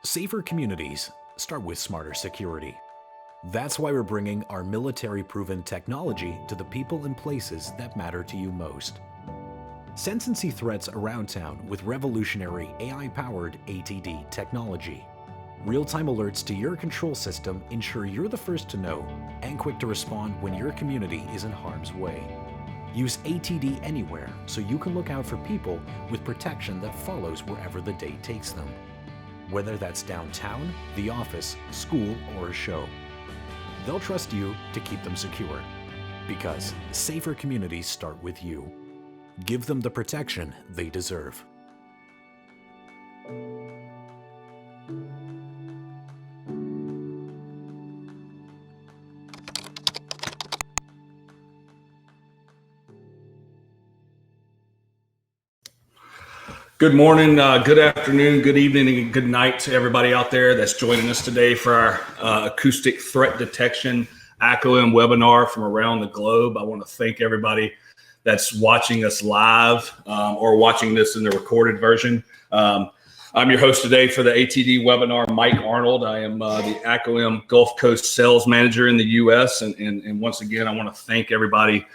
Safer communities start with smarter security. That's why we're bringing our military-proven technology to the people and places that matter to you most. Sense and see threats around town with revolutionary AI-powered ATD technology. Real-time alerts to your control system ensure you're the first to know and quick to respond when your community is in harm's way. Use ATD anywhere so you can look out for people with protection that follows wherever the day takes them. Whether that's downtown, the office, school, or a show. They'll trust you to keep them secure. Because safer communities start with you. Give them the protection they deserve. Good morning, good afternoon, good evening, and good night to everybody out there that's joining us today for our Acoustic Threat Detection Acoem webinar from around the globe. I want to thank everybody that's watching us live or watching this in the recorded version. I'm your host today for the ATD webinar, Mike Arnold. I am the Acoem Golf Coast Sales Manager in the U.S. And once again, I want to thank everybody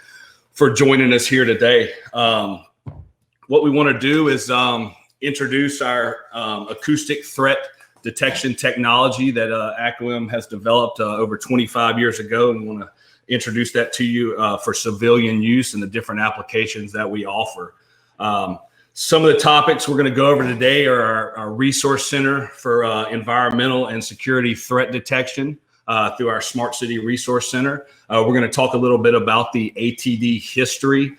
for joining us here today. What we want to do is introduce our acoustic threat detection technology that Acoem has developed over 25 years ago, and we want to introduce that to you for civilian use and the different applications that we offer. Some of the topics we're going to go over today are our resource center for environmental and security threat detection through our Smart City Resource Center. We're going to talk a little bit about the ATD history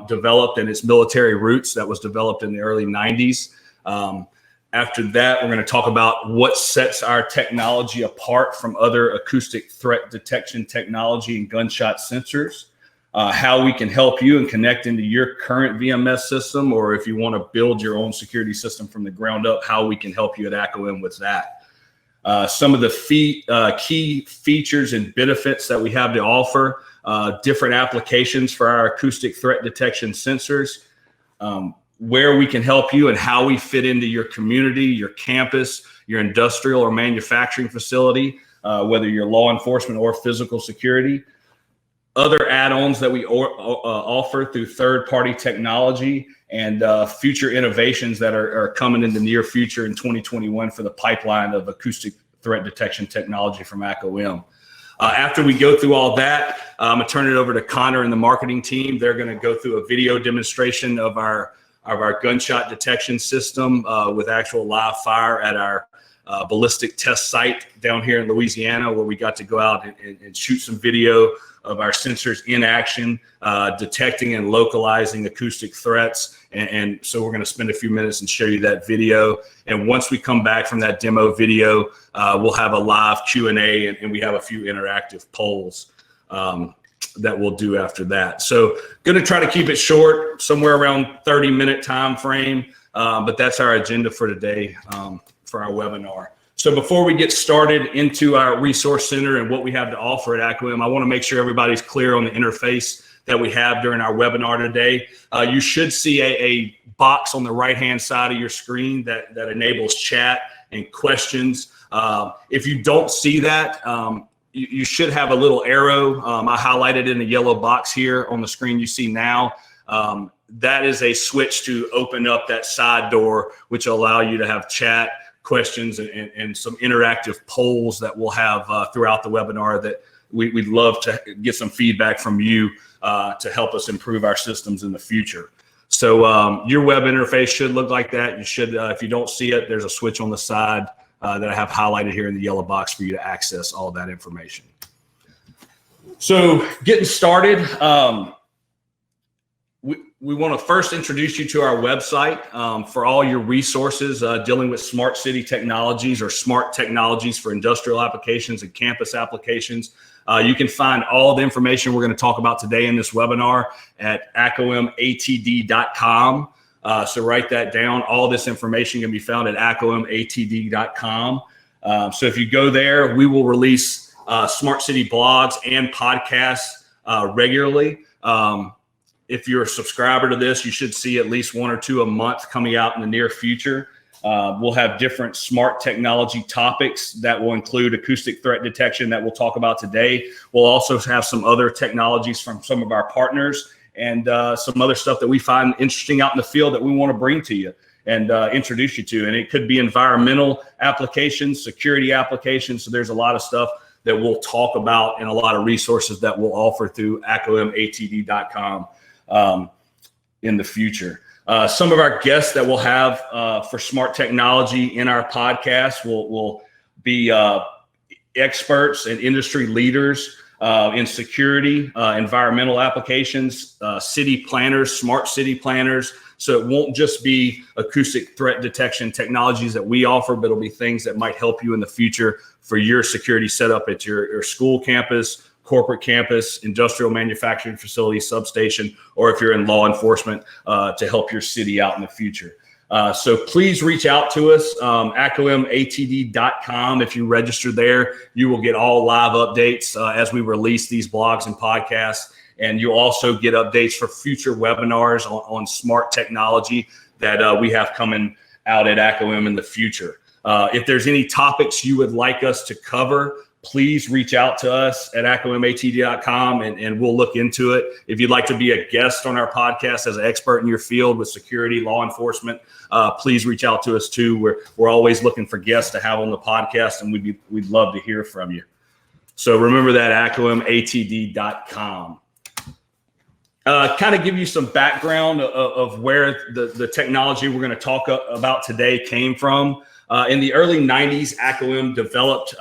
developed and its military roots that was developed in the early 90s. After that, we're going to talk about what sets our technology apart from other acoustic threat detection technology and gunshot sensors, how we can help you and connect into your current VMS system, or if you want to build your own security system from the ground up, how we can help you at Acoem with that. Some of the key features and benefits that we have to offer, different applications for our acoustic threat detection sensors, where we can help you and how we fit into your community, your campus, your industrial or manufacturing facility, whether you're law enforcement or physical security. Other add-ons that we offer through third-party technology and future innovations that are coming in the near future in 2021 for the pipeline of acoustic threat detection technology from Acoem. After we go through all that, I'm going to turn it over to Connor and the marketing team. They're going to go through a video demonstration of our gunshot detection system with actual live fire at our ballistic test site down here in Louisiana, where we got to go out and shoot some video of our sensors in action, detecting and localizing acoustic threats. And so we're going to spend a few minutes and show you that video. And once we come back from that demo video, we'll have a live Q&A, and we have a few interactive polls that we'll do after that. So going to try to keep it short, somewhere around 30-minute time frame, but that's our agenda for today for our webinar. So before we get started into our resource center and what we have to offer at Acoem, I want to make sure everybody's clear on the interface that we have during our webinar today. You should see a box on the right-hand side of your screen that enables chat and questions. If you don't see that, you should have a little arrow. I highlighted in the yellow box here on the screen you see now. That is a switch to open up that side door, which will allow you to have chat, questions, and some interactive polls that we'll have throughout the webinar that we'd love to get some feedback from you to help us improve our systems in the future. So your web interface should look like that. You should, if you don't see it, there's a switch on the side that I have highlighted here in the yellow box for you to access all that information. So getting started, we want to first introduce you to our website for all your resources dealing with smart city technologies or smart technologies for industrial applications and campus applications. You can find all the information we're going to talk about today in this webinar at acoematd.com. So write that down. All this information can be found at acoematd.com. So if you go there, we will release smart city blogs and podcasts regularly. If you're a subscriber to this, you should see at least one or two a month coming out in the near future. We'll have different smart technology topics that will include acoustic threat detection that we'll talk about today. We'll also have some other technologies from some of our partners and some other stuff that we find interesting out in the field that we want to bring to you and introduce you to. And it could be environmental applications, security applications. So there's a lot of stuff that we'll talk about and a lot of resources that we'll offer through AcoemATD.com in the future. Some of our guests that we'll have for smart technology in our podcast will be experts and industry leaders in security, environmental applications, city planners, smart city planners. So it won't just be acoustic threat detection technologies that we offer, but it'll be things that might help you in the future for your security setup at your school campus, corporate campus, industrial manufacturing facility, substation, or if you're in law enforcement to help your city out in the future. So please reach out to us, AcoemATD.com. If you register there, you will get all live updates as we release these blogs and podcasts. And you'll also get updates for future webinars on smart technology that we have coming out at Acoem in the future. If there's any topics you would like us to cover, please reach out to us at AcoemATD.com and we'll look into it. If you'd like to be a guest on our podcast as an expert in your field with security, law enforcement, please reach out to us too. We're always looking for guests to have on the podcast, and we'd love to hear from you. So remember that, AcoemATD.com. Kind of give you some background of where the technology we're going to talk about today came from. In the early 90s, Acoem developed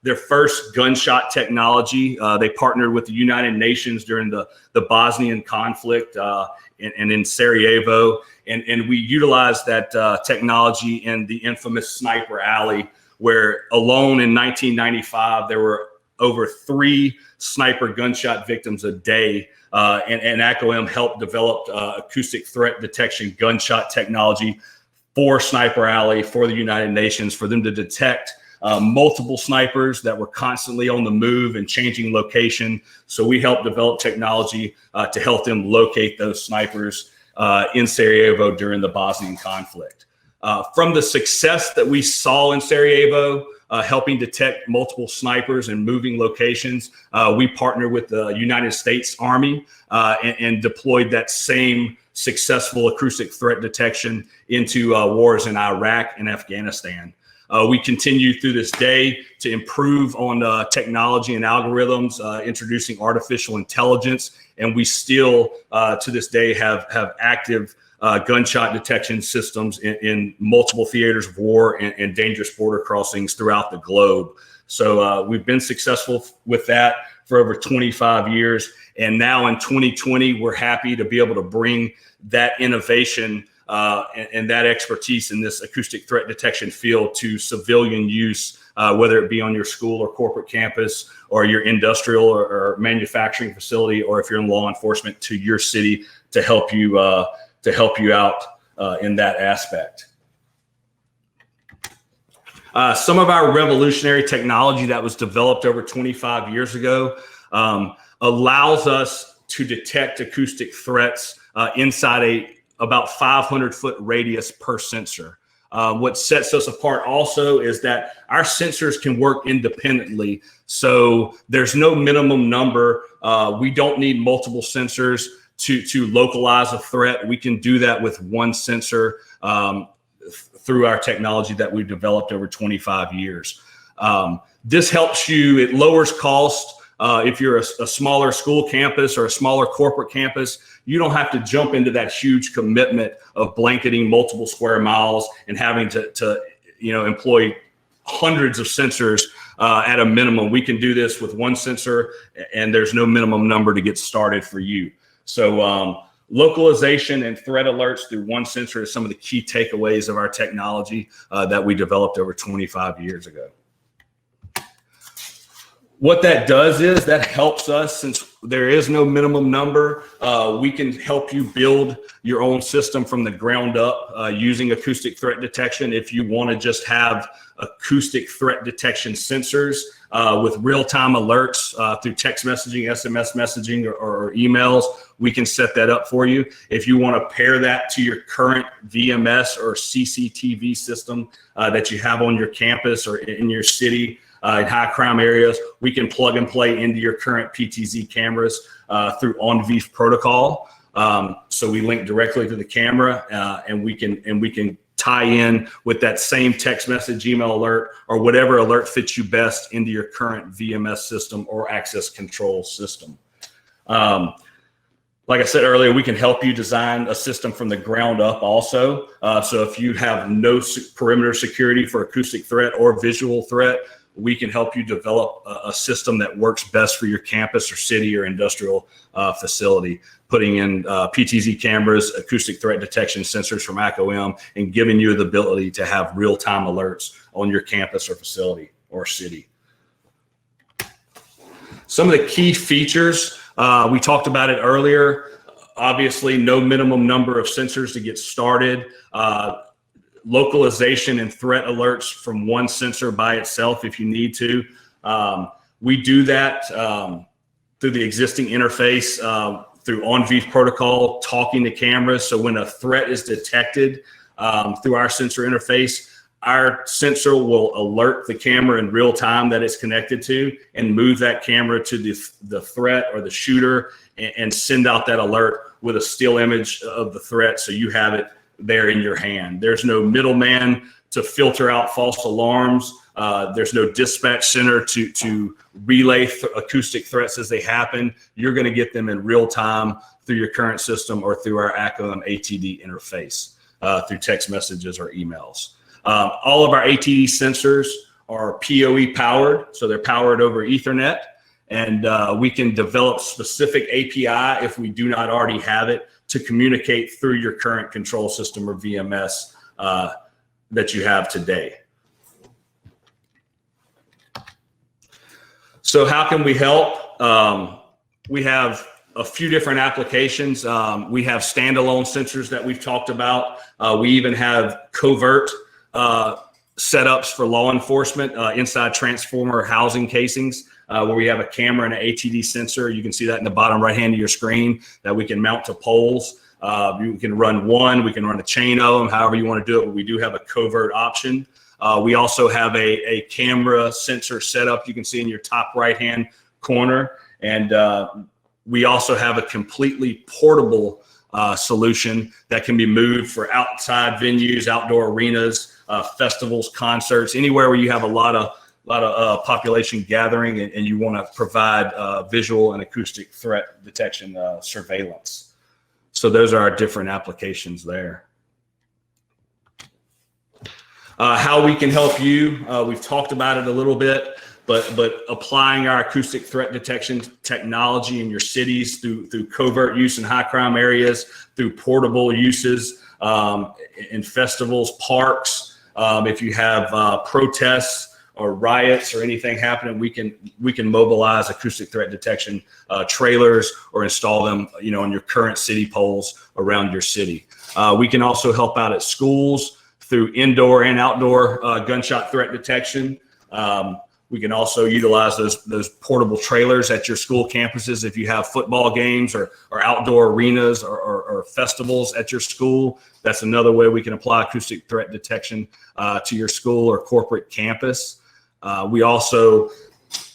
their first gunshot technology. They partnered with the United Nations during the Bosnian conflict and in Sarajevo. And we utilized that technology in the infamous Sniper Alley, where alone in 1995, there were over 3 sniper gunshot victims a day. And Acoem helped develop acoustic threat detection gunshot technology for Sniper Alley, for the United Nations, for them to detect multiple snipers that were constantly on the move and changing location. So we helped develop technology to help them locate those snipers in Sarajevo during the Bosnian conflict. From the success that we saw in Sarajevo, helping detect multiple snipers and moving locations, we partnered with the United States Army and deployed that same successful acoustic threat detection into wars in Iraq and Afghanistan. We continue through this day to improve on technology and algorithms, introducing artificial intelligence, and we still, to this day, have active gunshot detection systems in multiple theaters of war and dangerous border crossings throughout the globe. So we've been successful with that for over 25 years. And now in 2020, we're happy to be able to bring that innovation and that expertise in this acoustic threat detection field to civilian use, whether it be on your school or corporate campus or your industrial or manufacturing facility, or if you're in law enforcement, to your city to help you out in that aspect. Some of our revolutionary technology that was developed over 25 years ago allows us to detect acoustic threats inside about 500-foot radius per sensor. What sets us apart also is that our sensors can work independently. So there's no minimum number. We don't need multiple sensors to localize a threat. We can do that with one sensor through our technology that we've developed over 25 years. This helps you, it lowers cost. If you're a smaller school campus or a smaller corporate campus, you don't have to jump into that huge commitment of blanketing multiple square miles and having to employ hundreds of sensors at a minimum. We can do this with one sensor, and there's no minimum number to get started for you. So localization and threat alerts through one sensor is some of the key takeaways of our technology that we developed over 25 years ago. What that does is that helps us, since there is no minimum number, we can help you build your own system from the ground up using acoustic threat detection. If you want to just have acoustic threat detection sensors with real-time alerts through text messaging, SMS messaging, or emails, we can set that up for you. If you want to pair that to your current VMS or CCTV system that you have on your campus or in your city, in high crime areas, we can plug and play into your current PTZ cameras through OnVIF protocol. So we link directly to the camera, and we can tie in with that same text message, email alert, or whatever alert fits you best into your current VMS system or access control system. Like I said earlier, we can help you design a system from the ground up also. So if you have no perimeter security for acoustic threat or visual threat, we can help you develop a system that works best for your campus or city or industrial facility, putting in PTZ cameras, acoustic threat detection sensors from Acoem, and giving you the ability to have real-time alerts on your campus or facility or city. Some of the key features, we talked about it earlier. Obviously, no minimum number of sensors to get started. Localization and threat alerts from one sensor by itself if you need to. We do that through the existing interface, through OnVIF protocol, talking to cameras. So when a threat is detected through our sensor interface, our sensor will alert the camera in real time that it's connected to and move that camera to the threat or the shooter and send out that alert with a still image of the threat, so you have it there in your hand. There's no middleman to filter out false alarms. There's no dispatch center to relay acoustic threats as they happen. You're going to get them in real time through your current system or through our Acoem ATD interface through text messages or emails. All of our ATD sensors are PoE powered, so they're powered over Ethernet, and we can develop specific API if we do not already have it to communicate through your current control system or VMS that you have today. So how can we help? We have a few different applications. We have standalone sensors that we've talked about. We even have covert setups for law enforcement inside transformer housing casings where we have a camera and an ATD sensor. You can see that in the bottom right hand of your screen that we can mount to poles. You can run one, we can run a chain of them, however you want to do it, but we do have a covert option. We also have a camera sensor setup you can see in your top right hand corner. And we also have a completely portable solution that can be moved for outside venues, outdoor arenas, festivals, concerts, anywhere where you have a lot of population gathering and you want to provide visual and acoustic threat detection surveillance. So those are our different applications there. How we can help you, we've talked about it a little bit, but applying our acoustic threat detection technology in your cities through covert use in high crime areas, through portable uses in festivals, parks. If you have protests or riots or anything happening, we can mobilize acoustic threat detection trailers or install them, on your current city poles around your city. We can also help out at schools through indoor and outdoor gunshot threat detection. We can also utilize those portable trailers at your school campuses if you have football games or outdoor arenas or festivals at your school. That's another way we can apply acoustic threat detection to your school or corporate campus. We also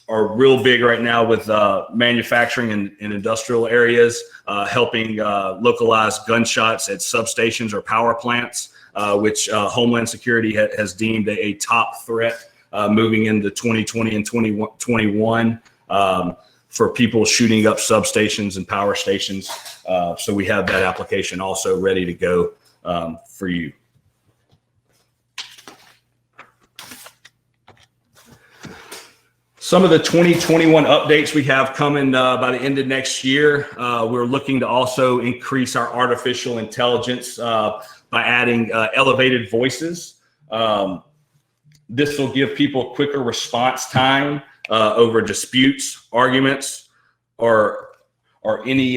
are real big right now with manufacturing and industrial areas, helping localize gunshots at substations or power plants, which Homeland Security has deemed a top threat moving into 2020 and 2021 for people shooting up substations and power stations. So we have that application also ready to go for you. Some of the 2021 updates we have coming by the end of next year, we're looking to also increase our artificial intelligence by adding elevated voices. This will give people quicker response time over disputes, arguments, or any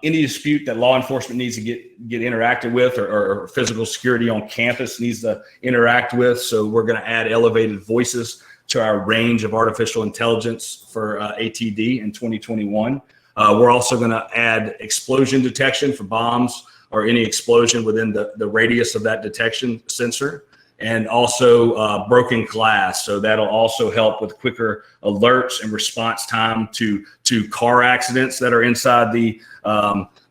dispute that law enforcement needs to get interacted with, or physical security on campus needs to interact with. So we're going to add elevated voices to our range of artificial intelligence for ATD in 2021. We're also going to add explosion detection for bombs or any explosion within the radius of that detection sensor, and also broken glass. So that'll also help with quicker alerts and response time to car accidents that are inside the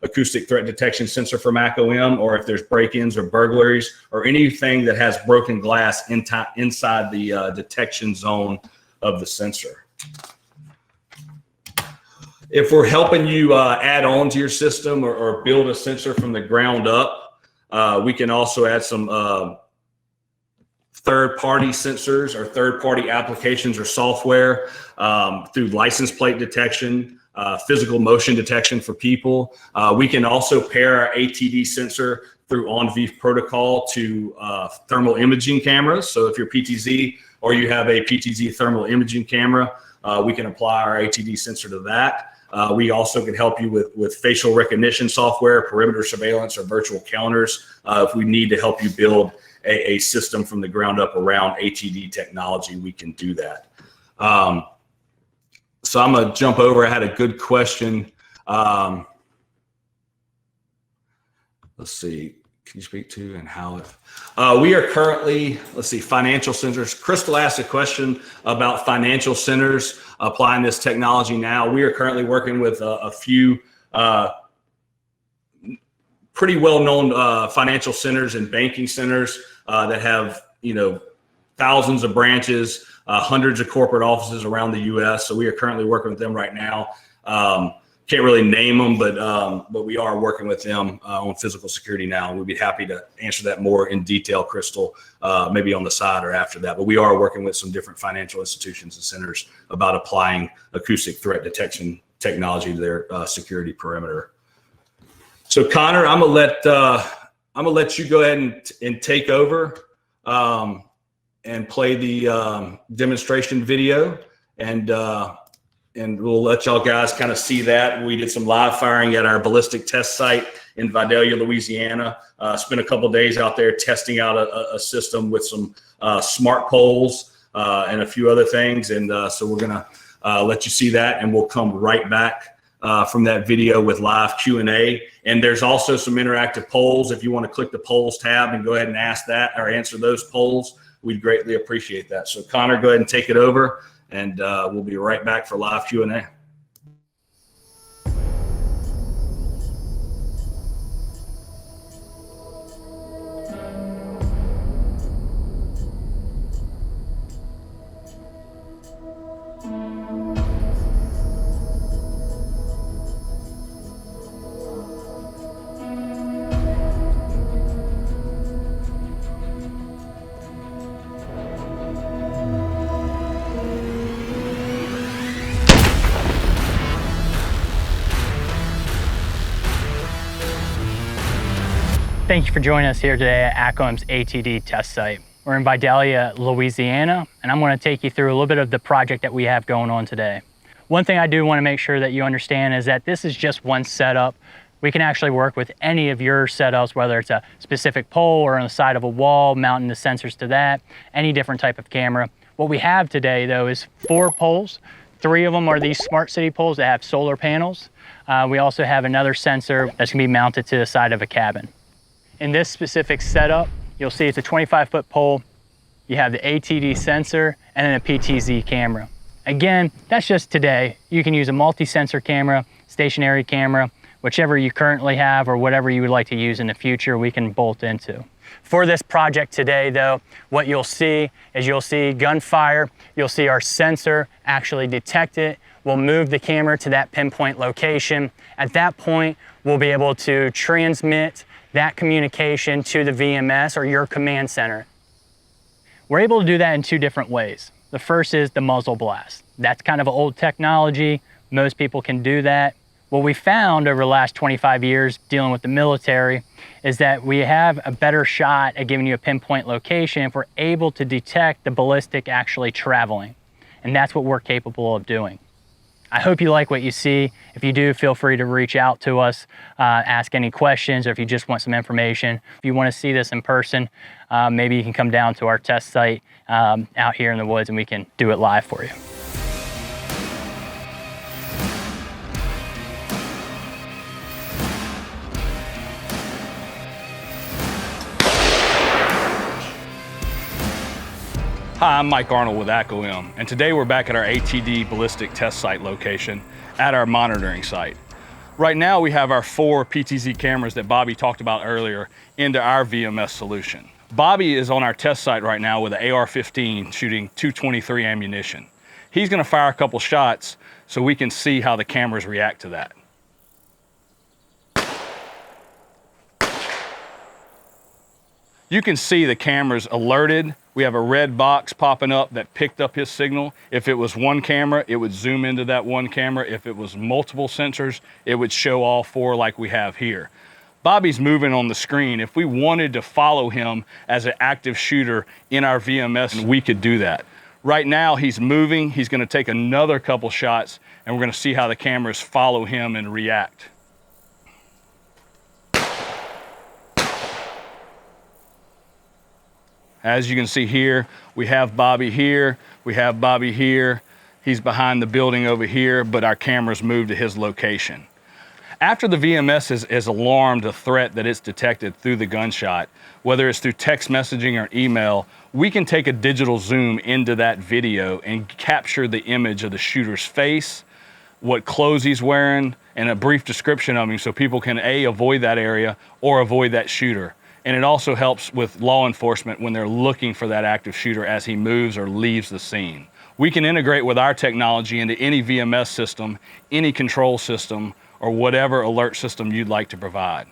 acoustic threat detection sensor from Acoem, or if there's break-ins or burglaries or anything that has broken glass inside the detection zone of the sensor. If we're helping you add on to your system or build a sensor from the ground up, we can also add some third-party sensors or third-party applications or software through license plate detection, physical motion detection for people. We can also pair our ATD sensor through on-VIF protocol to thermal imaging cameras. So if you're PTZ or you have a PTZ thermal imaging camera, we can apply our ATD sensor to that. We also can help you with facial recognition software, perimeter surveillance, or virtual counters if we need to help you build a system from the ground up around ATD technology. We can do that. So I'm going to jump over. I had a good question. Let's see. Can you speak to and how it? We are currently, let's see, financial centers. Crystal asked a question about financial centers applying this technology now. We are currently working with a few pretty well-known financial centers and banking centers that have, thousands of branches, hundreds of corporate offices around the U.S. So we are currently working with them right now. Can't really name them, but we are working with them on physical security now. And we'd be happy to answer that more in detail, Crystal, maybe on the side or after that. But we are working with some different financial institutions and centers about applying acoustic threat detection technology to their security perimeter. So Connor, I'm gonna let you go ahead and take over and play the demonstration video, and we'll let y'all guys kind of see that. We did some live firing at our ballistic test site in Vidalia, Louisiana. Spent a couple days out there testing out a system with some smart poles and a few other things. And so we're gonna let you see that, and we'll come right back from that video with live Q&A. And there's also some interactive polls. If you want to click the polls tab and go ahead and ask that or answer those polls, we'd greatly appreciate that. So Connor, go ahead and take it over. And we'll be right back for live Q&A. Thank you for joining us here today at Acoem's ATD test site. We're in Vidalia, Louisiana, and I'm going to take you through a little bit of the project that we have going on today. One thing I do want to make sure that you understand is that this is just one setup. We can actually work with any of your setups, whether it's a specific pole or on the side of a wall, mounting the sensors to that, any different type of camera. What we have today, though, is 4 poles. 3 of them are these Smart City poles that have solar panels. We also have another sensor that's going to be mounted to the side of a cabin. In this specific setup, you'll see it's a 25-foot pole. You have the ATD sensor and then a PTZ camera. Again, that's just today. You can use a multi-sensor camera, stationary camera, whichever you currently have or whatever you would like to use in the future, we can bolt into. For this project today, though, what you'll see is you'll see gunfire. You'll see our sensor actually detect it. We'll move the camera to that pinpoint location. At that point, we'll be able to transmit that communication to the VMS or your command center. We're able to do that in 2 different ways. The first is the muzzle blast. That's kind of an old technology. Most people can do that. What we found over the last 25 years dealing with the military is that we have a better shot at giving you a pinpoint location if we're able to detect the ballistic actually traveling. and that's what we're capable of doing. I hope you like what you see. If you do, feel free to reach out to us, ask any questions, or if you just want some information. If you want to see this in person, maybe you can come down to our test site out here in the woods and we can do it live for you. Hi, I'm Mike Arnold with Acoem, and today we're back at our ATD ballistic test site location at our monitoring site. Right now we have our 4 PTZ cameras that Bobby talked about earlier into our VMS solution. Bobby is on our test site right now with an AR-15 shooting .223 ammunition. He's going to fire a couple shots so we can see how the cameras react to that. You can see the cameras alerted. We have a red box popping up that picked up his signal. If it was one camera, it would zoom into that one camera. If it was multiple sensors, it would show all 4 like we have here. Bobby's moving on the screen. If we wanted to follow him as an active shooter in our VMS, we could do that. Right now, he's moving. He's going to take another couple shots, and we're going to see how the cameras follow him and react. As you can see here, we have Bobby here, we have Bobby here. He's behind the building over here, but our cameras move to his location. After the VMS has alarmed a threat that it's detected through the gunshot, whether it's through text messaging or email, we can take a digital zoom into that video and capture the image of the shooter's face, what clothes he's wearing, and a brief description of him so people can A, avoid that area or avoid that shooter. And it also helps with law enforcement when they're looking for that active shooter as he moves or leaves the scene. We can integrate with our technology into any VMS system, any control system, or whatever alert system you'd like to provide.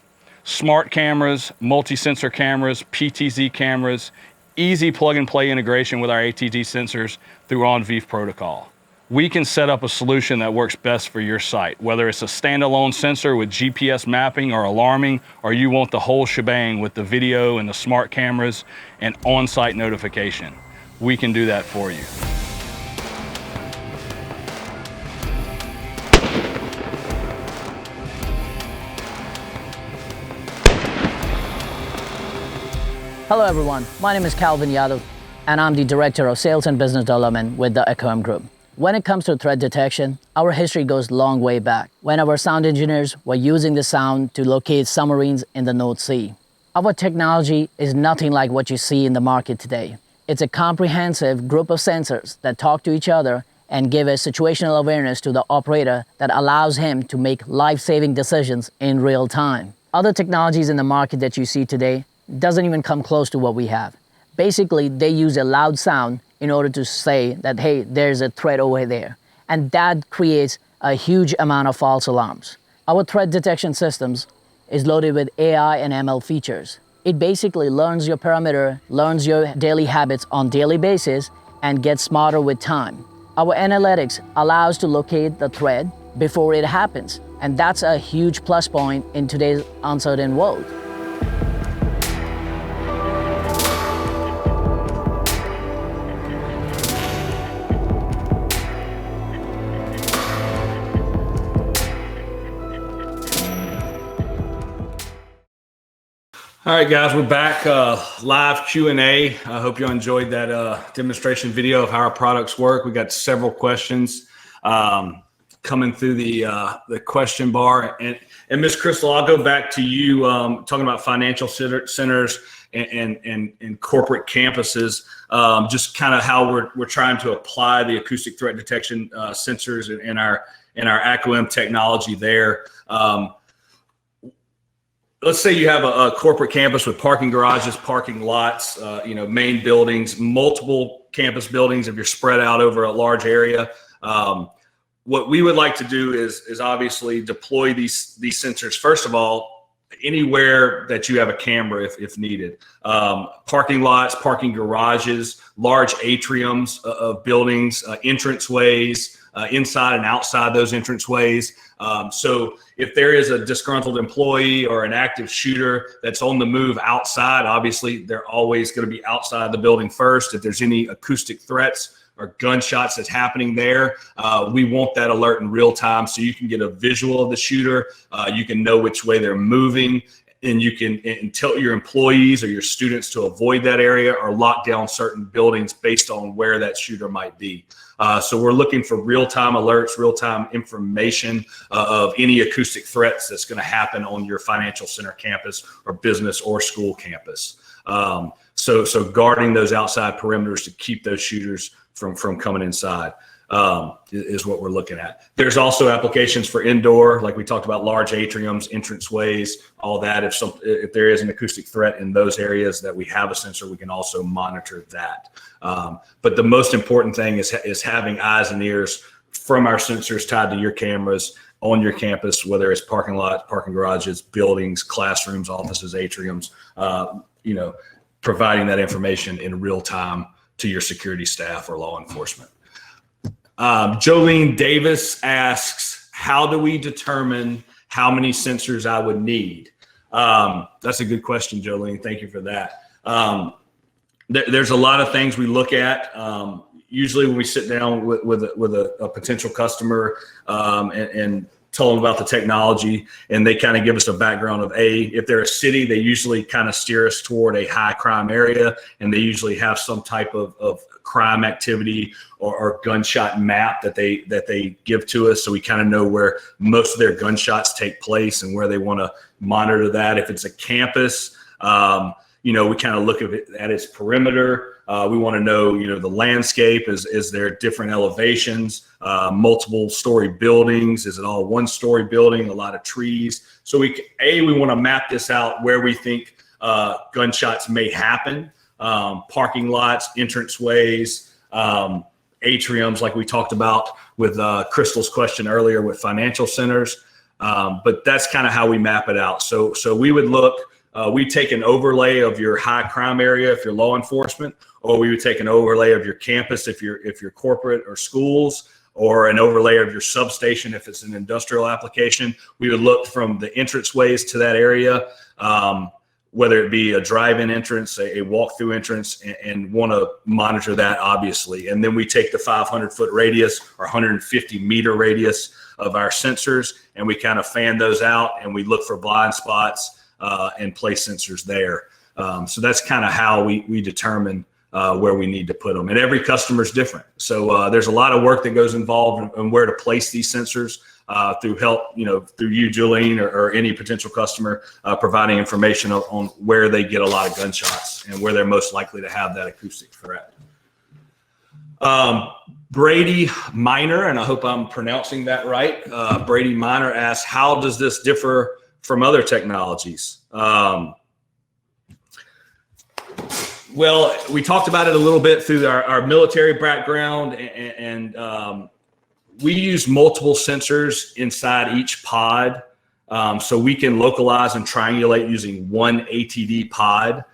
Smart cameras, multi-sensor cameras, PTZ cameras, easy plug-and-play integration with our ATD sensors through on-VIF protocol. We can set up a solution that works best for your site, whether it's a standalone sensor with GPS mapping or alarming, or you want the whole shebang with the video and the smart cameras and on-site notification. We can do that for you. Hello everyone, my name is Calvin Yadav and I'm the Director of Sales and Business Development with the Acoem Group. When it comes to threat detection, our history goes long way back, when our sound engineers were using the sound to locate submarines in the North Sea. Our technology is nothing like what you see in the market today. It's a comprehensive group of sensors that talk to each other and give a situational awareness to the operator that allows him to make life-saving decisions in real time. Other technologies in the market that you see today doesn't even come close to what we have. Basically, they use a loud sound in order to say that, hey, there's a threat over there. And that creates a huge amount of false alarms. Our threat detection systems is loaded with AI and ML features. It basically learns your parameter, learns your daily habits on daily basis, and gets smarter with time. Our analytics allows to locate the threat before it happens. And that's a huge plus point in today's uncertain world. All right, guys, we're back live Q&A. I hope you enjoyed that demonstration video of how our products work. We got several questions coming through the question bar. And Ms. Crystal, I'll go back to you talking about financial centers and corporate campuses, just kind of how we're trying to apply the acoustic threat detection sensors in our Acoem technology there. Let's say you have a corporate campus with parking garages, parking lots, main buildings, multiple campus buildings if you're spread out over a large area. What we would like to do is obviously deploy these sensors, first of all, anywhere that you have a camera if needed. Parking lots, parking garages, large atriums of buildings, entranceways, inside and outside those entranceways. So if there is a disgruntled employee or an active shooter that's on the move outside, obviously they're always going to be outside the building first. If there's any acoustic threats or gunshots that's happening there, we want that alert in real time so you can get a visual of the shooter. You can know which way they're moving, and you can tell your employees or your students to avoid that area or lock down certain buildings based on where that shooter might be. So we're looking for real-time alerts, real-time information of any acoustic threats that's going to happen on your financial center campus or business or school campus. So guarding those outside perimeters to keep those shooters from coming inside is what we're looking at. There's also applications for indoor, like we talked about, large atriums, entranceways, all that. If there is an acoustic threat in those areas that we have a sensor, we can also monitor that. But the most important thing is having eyes and ears from our sensors tied to your cameras on your campus, whether it's parking lots, parking garages, buildings, classrooms, offices, atriums, providing that information in real time to your security staff or law enforcement. Jolene Davis asks, how do we determine how many sensors I would need? That's a good question, Jolene. Thank you for that. There's a lot of things we look at. Usually when we sit down with a potential customer and tell them about the technology, and they kind of give us a background of if they're a city, they usually kind of steer us toward a high crime area, and they usually have some type of crime activity or gunshot map that they give to us, so we kind of know where most of their gunshots take place and where they want to monitor that. If it's a campus, we kind of look at its perimeter. We want to know, the landscape. Is there different elevations, multiple story buildings? Is it all one story building, a lot of trees? So we want to map this out where we think gunshots may happen. Parking lots, entranceways, atriums, like we talked about with Crystal's question earlier with financial centers. But that's kind of how we map it out. So we would look, we take an overlay of your high crime area if you're law enforcement, or we would take an overlay of your campus if you're corporate or schools, or an overlay of your substation if it's an industrial application. We would look from the entranceways to that area, whether it be a drive-in entrance, a walk-through entrance, and want to monitor that, obviously. And then we take the 500-foot radius or 150-meter radius of our sensors, and we kind of fan those out, and we look for blind spots and place sensors there. So that's kind of how we determine where we need to put them. And every customer is different. So there's a lot of work that goes involved in where to place these sensors. Through help, through you, Jolene, or any potential customer, providing information on where they get a lot of gunshots and where they're most likely to have that acoustic threat. Brady Minor, and I hope I'm pronouncing that right. Brady Minor asks, how does this differ from other technologies? Well, we talked about it a little bit through our military background, and we use multiple sensors inside each pod, so we can localize and triangulate using one ATD pod.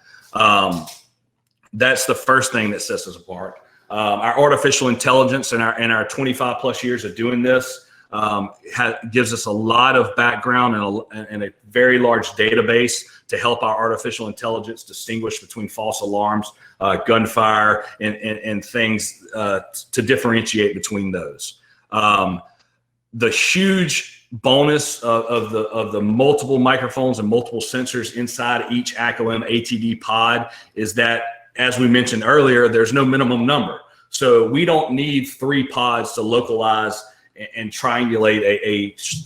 That's the first thing that sets us apart. Our artificial intelligence and our 25 plus years of doing this gives us a lot of background and a very large database to help our artificial intelligence distinguish between false alarms, gunfire, and things to differentiate between those. The huge bonus of the multiple microphones and multiple sensors inside each Acoem ATD pod is that, as we mentioned earlier, there's no minimum number. So we don't need 3 pods to localize and triangulate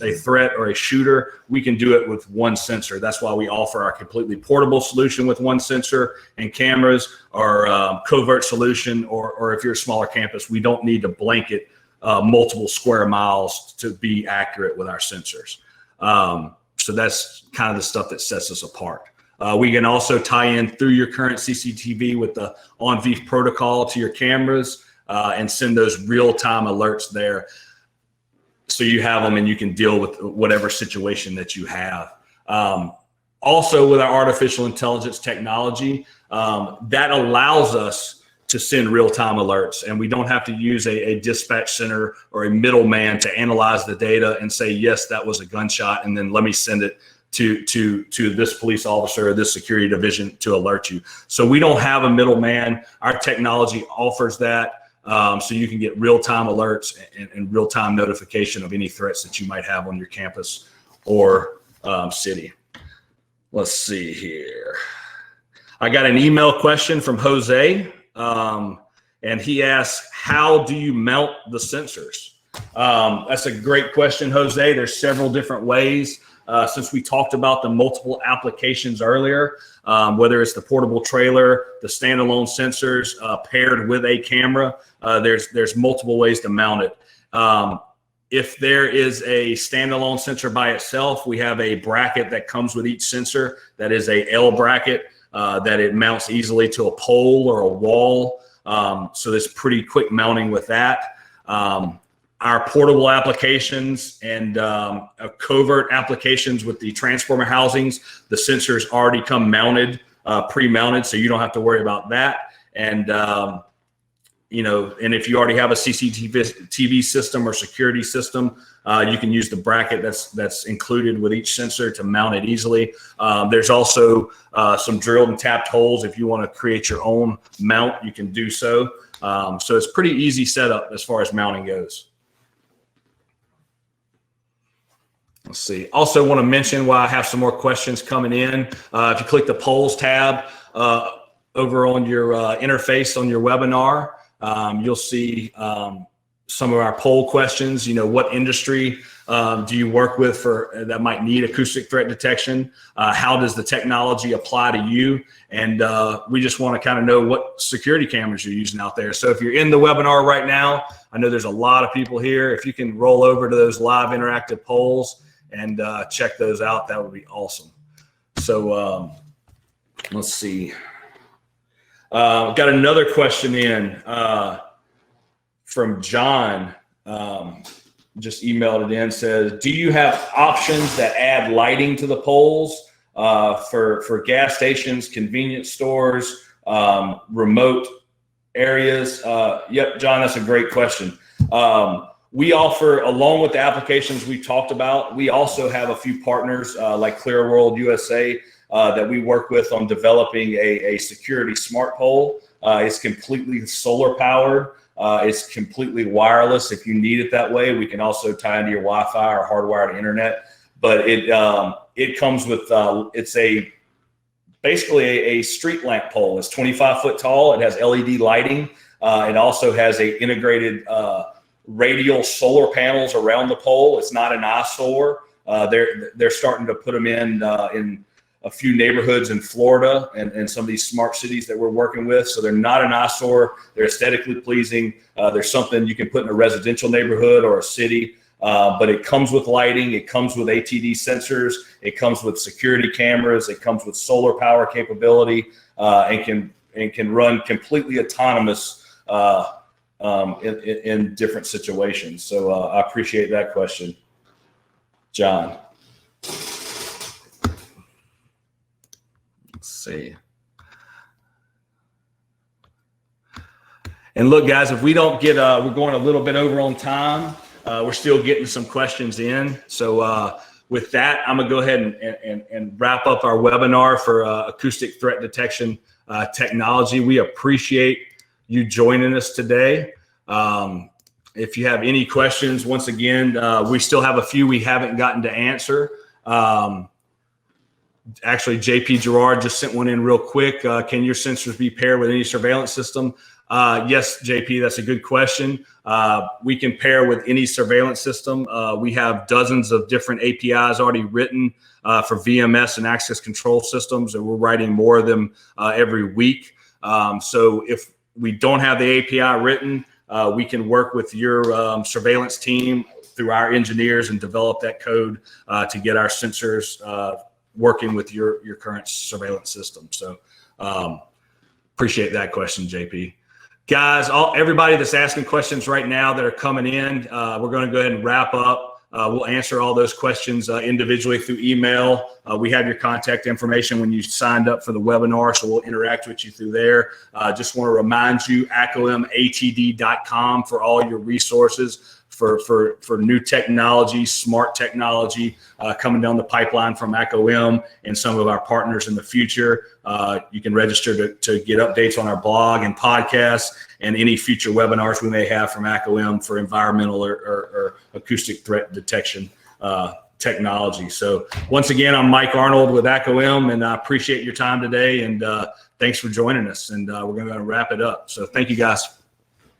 a threat or a shooter. We can do it with one sensor. That's why we offer our completely portable solution with one sensor and cameras, or covert solution, or if you're a smaller campus, we don't need to blanket multiple square miles to be accurate with our sensors. So that's kind of the stuff that sets us apart. We can also tie in through your current CCTV with the on-VIF protocol to your cameras and send those real-time alerts there, so you have them and you can deal with whatever situation that you have. Also, with our artificial intelligence technology, that allows us to send real-time alerts, and we don't have to use a dispatch center or a middleman to analyze the data and say, yes, that was a gunshot, and then let me send it to this police officer or this security division to alert you. So we don't have a middleman. Our technology offers that, so you can get real-time alerts and real-time notification of any threats that you might have on your campus or city. Let's see here. I got an email question from Jose, and he asks, how do you mount the sensors? That's a great question, Jose. There's several different ways. Since we talked about the multiple applications earlier, whether it's the portable trailer, the standalone sensors paired with a camera, there's multiple ways to mount it. If there is a standalone sensor by itself, we have a bracket that comes with each sensor that is a L bracket that it mounts easily to a pole or a wall. So there's pretty quick mounting with that. Our portable applications and covert applications with the transformer housings, the sensors already come mounted, pre-mounted, so you don't have to worry about that. And and if you already have a CCTV system or security system, you can use the bracket that's included with each sensor to mount it easily. There's also some drilled and tapped holes. If you want to create your own mount, you can do so. So it's pretty easy setup as far as mounting goes. Let's see. Also want to mention while I have some more questions coming in, if you click the polls tab over on your interface on your webinar, you'll see some of our poll questions. What industry do you work with that might need acoustic threat detection? How does the technology apply to you? And we just want to kind of know what security cameras you're using out there. So if you're in the webinar right now, I know there's a lot of people here. If you can roll over to those live interactive polls and check those out, that would be awesome. So let's see. Got another question in from John. Just emailed it in, says, do you have options that add lighting to the poles for gas stations, convenience stores, remote areas? Yep, John, that's a great question. We offer, along with the applications we talked about, we also have a few partners like Clear World USA that we work with on developing a security smart pole. It's completely solar powered. It's completely wireless. If you need it that way, we can also tie into your Wi-Fi or hardwired internet. But it comes with it's basically a street lamp pole. It's 25 foot tall. It has LED lighting. It also has a integrated radial solar panels around the pole. It's not an eyesore. They're starting to put them in a few neighborhoods in Florida and some of these smart cities that we're working with. So they're not an eyesore. They're aesthetically pleasing. There's something you can put in a residential neighborhood or a city, but it comes with lighting. It comes with ATD sensors. It comes with security cameras. It comes with solar power capability and can run completely autonomous in different situations. So I appreciate that question, John. See. And look, guys, if we don't get, we're going a little bit over on time. We're still getting some questions in. So with that, I'm going to go ahead and wrap up our webinar for acoustic threat detection technology. We appreciate you joining us today. If you have any questions, once again, we still have a few we haven't gotten to answer. Actually, JP Gerard just sent one in real quick. Can your sensors be paired with any surveillance system? Yes, JP, that's a good question. We can pair with any surveillance system. We have dozens of different APIs already written for VMS and access control systems, and we're writing more of them every week. So if we don't have the API written, we can work with your surveillance team through our engineers and develop that code to get our sensors working with your current surveillance system. So appreciate that question, JP. Guys, everybody that's asking questions right now that are coming in, we're going to go ahead and wrap up. We'll answer all those questions individually through email. We have your contact information when you signed up for the webinar, so we'll interact with you through there. Just want to remind you, acoematd.com for all your resources for new technology, smart technology coming down the pipeline from Acoem and some of our partners in the future. You can register to get updates on our blog and podcasts and any future webinars we may have from Acoem for environmental or acoustic threat detection technology. So once again, I'm Mike Arnold with Acoem, and I appreciate your time today, and thanks for joining us. And we're going to wrap it up. So thank you, guys.